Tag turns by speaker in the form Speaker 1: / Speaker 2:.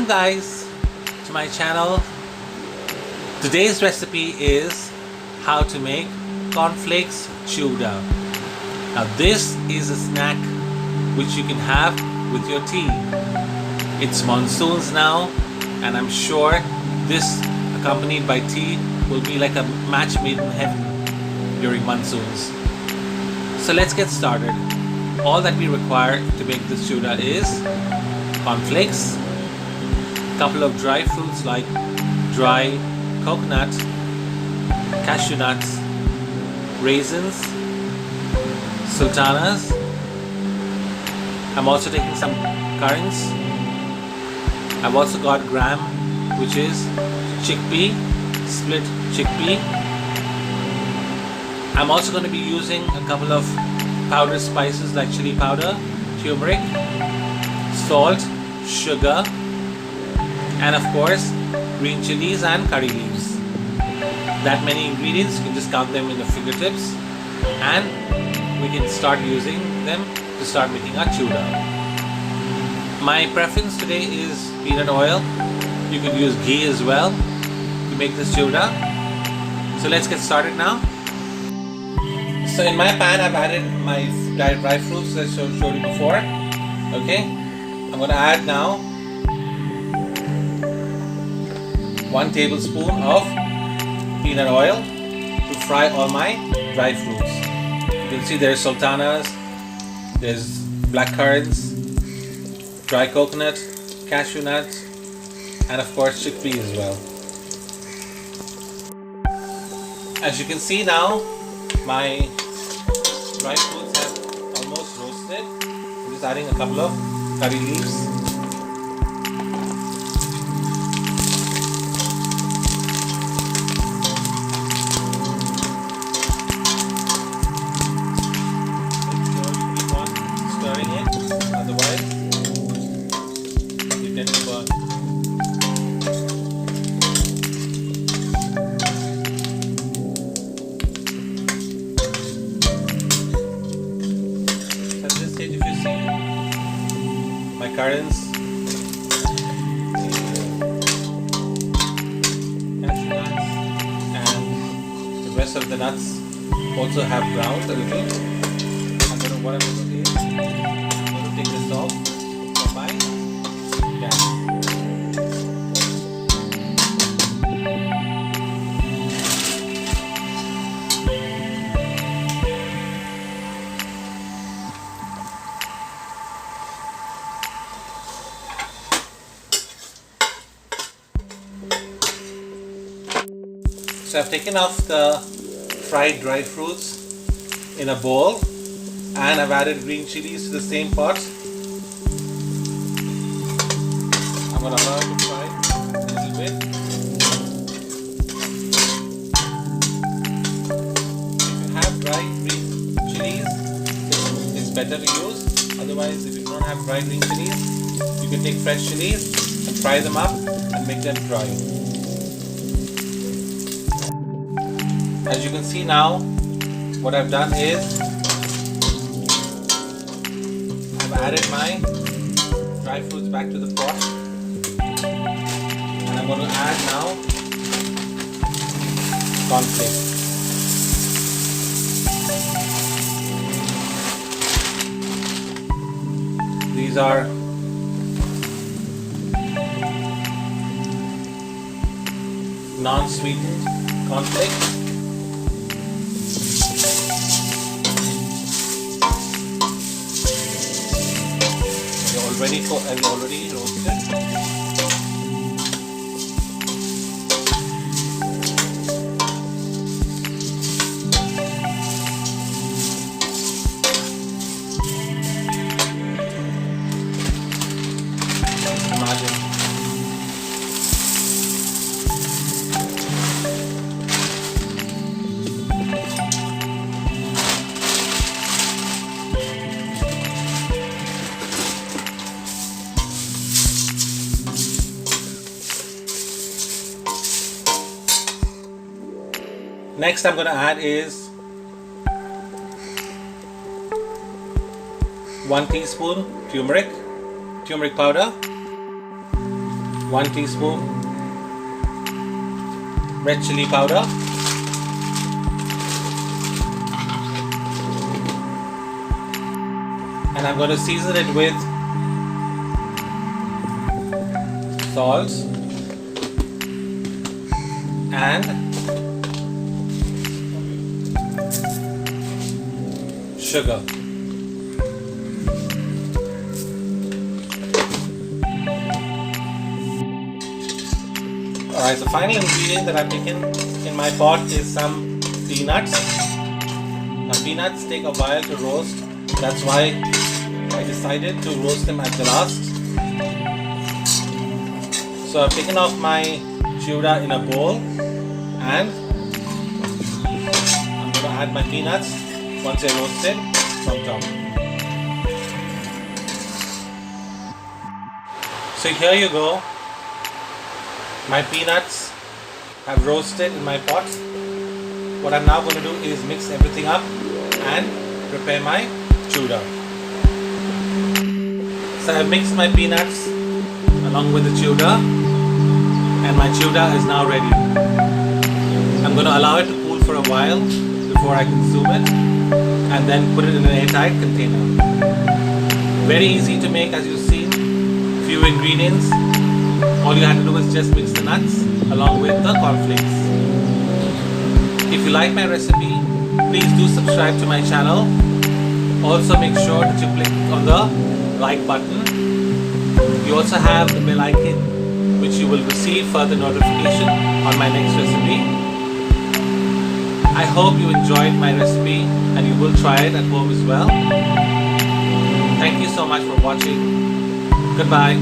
Speaker 1: Welcome guys to my channel. Today's recipe is how to make cornflakes Chivda. Now this is a snack which you can have with your tea. It's monsoons now, and I'm sure this accompanied by tea will be like a match made in heaven during monsoons. So let's get started. All that we require to make this Chivda is cornflakes, a couple of dry fruits like dry coconut, cashew nuts, raisins, sultanas. I'm also taking some currants. I've also got gram, which is chickpea, split chickpea. I'm also going to be using a couple of powdered spices like chili powder, turmeric, salt, sugar, and of course green chilies and curry leaves. That many ingredients, you can just count them in the fingertips, and we can start using them to start making our Chivda. My preference today is peanut oil. You can use ghee as well to make this Chivda. So let's get started now. So in my pan I've added my dry fruits that I showed you before. Okay, I'm going to add now 1 tablespoon of peanut oil to fry all my dry fruits. You can see there's sultanas, there's black currants, dry coconut, cashew nuts, and of course chickpea as well. As you can see now, my dry fruits have almost roasted. I'm just adding a couple of curry leaves. My currants, cashew nuts, and the rest of the nuts also have browned a little. What I'm going to do is I'm going to take this off from my gas. So I've taken off the fried dry fruits in a bowl, and I've added green chilies to the same pot. I'm going to allow it to fry a little bit. If you have dry green chilies, it's better to use. Otherwise, if you don't have dry green chilies, you can take fresh chilies and fry them up and make them dry. As you can see now, what I've done is I've added my dry fruits back to the pot, and I'm going to add now cornflakes. These are non-sweetened cornflakes. Already roasted. Imagine. Next I'm going to add is 1 teaspoon turmeric powder, 1 teaspoon red chili powder, and I'm going to season it with salt and sugar. Alright, the final ingredient that I've taken in my pot is some peanuts. Now peanuts take a while to roast, that's why I decided to roast them at the last. So I've taken off my Chivda in a bowl and I'm going to add my peanuts once they're roasted from top. So here you go. My peanuts have roasted in my pot. What I'm now going to do is mix everything up and prepare my Chivda. So I've mixed my peanuts along with the Chivda, and my Chivda is now ready. I'm going to allow it to cool for a while before I consume it, and then put it in an airtight container. Very easy to make, as you've seen. Few ingredients. All you have to do is just mix the nuts along with the cornflakes. If you like my recipe, please do subscribe to my channel. Also make sure that you click on the like button. You also have the bell icon, which you will receive further notification on my next recipe. I hope you enjoyed my recipe and you will try it at home as well. Thank you so much for watching. Goodbye.